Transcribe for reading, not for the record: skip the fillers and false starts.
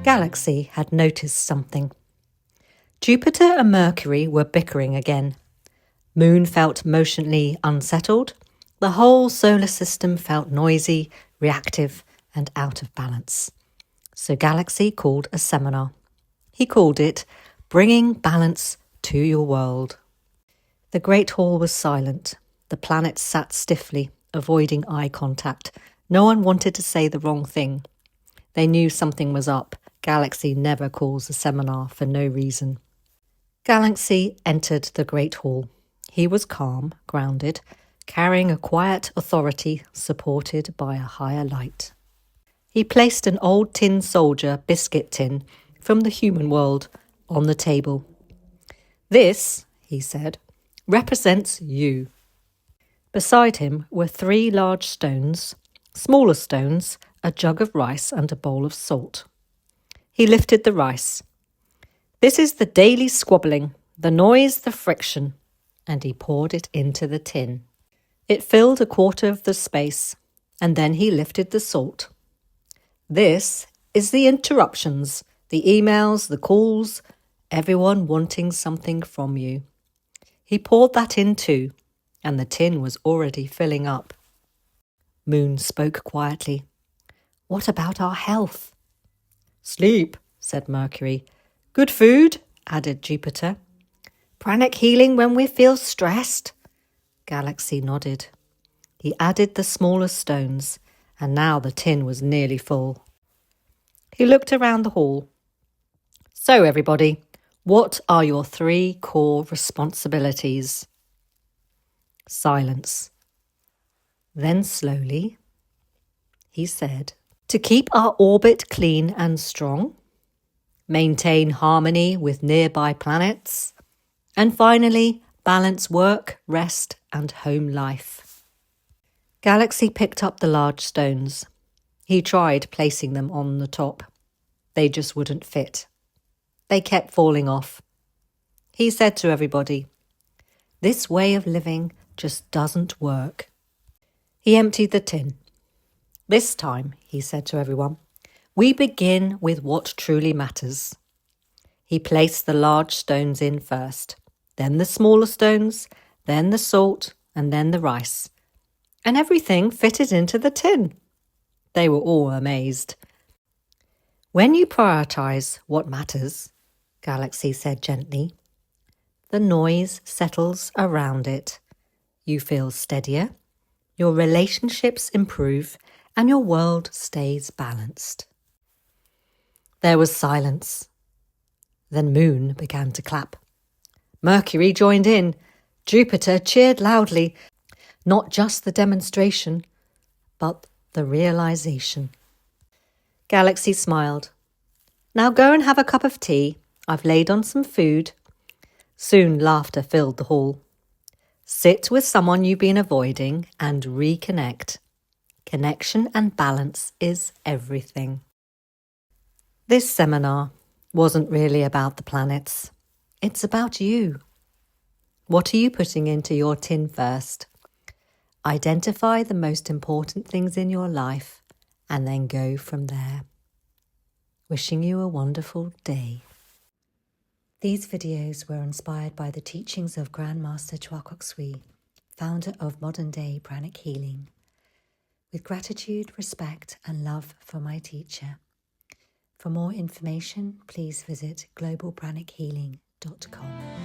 Galaxy had noticed something. Jupiter and Mercury were bickering again. Moon felt emotionally unsettled. The whole solar system felt noisy, reactive, and out of balance. So Galaxy called a seminar. He called it Bringing Balance to Your World. The Great Hall was silent. The planets sat stiffly, avoiding eye contact. No one wanted to say the wrong thing. They knew something was up. Galaxy never calls a seminar for no reason. Galaxy entered the Great Hall. He was calm, grounded, carrying a quiet authority supported by a higher light. He placed an old tin soldier biscuit tin from the human world on the table. This, he said, represents you. Beside him were 3 large stones, smaller stones, a jug of rice and a bowl of salt. He lifted the rice. This is the daily squabbling, the noise, the friction, and he poured it into the tin. It filled a quarter of the space, and then he lifted the salt. This is the interruptions, the emails, the calls, everyone wanting something from you. He poured that in too, and the tin was already filling up. Moon spoke quietly. What about our health? Sleep, said Mercury. Good food, added Jupiter. Pranic healing when we feel stressed? Galaxy nodded. He added the smaller stones, and now the tin was nearly full. He looked around the hall. So, everybody, what are your 3 core responsibilities? Silence. Then slowly, he said, to keep our orbit clean and strong, maintain harmony with nearby planets, and finally, balance work, rest, and home life. Galaxy picked up the large stones. He tried placing them on the top. They just wouldn't fit. They kept falling off. He said to everybody, this way of living just doesn't work. He emptied the tin. This time, he said to everyone, we begin with what truly matters. He placed the large stones in first, then the smaller stones, then the salt, and then the rice. And everything fitted into the tin. They were all amazed. When you prioritise what matters, Galaxy said gently, the noise settles around it. You feel steadier, your relationships improve, and your world stays balanced. There was silence. Then Moon began to clap. Mercury joined in. Jupiter cheered loudly. Not just the demonstration, but the realisation. Galaxy smiled. Now go and have a cup of tea. I've laid on some food. Soon laughter filled the hall. Sit with someone you've been avoiding and reconnect. Connection and balance is everything. This seminar wasn't really about the planets. It's about you. What are you putting into your tin first? Identify the most important things in your life and then go from there. Wishing you a wonderful day. These videos were inspired by the teachings of Grandmaster Chwakok Sui, founder of modern-day pranic healing. With gratitude, respect and love for my teacher. For more information, please visit globalpranichealing.com.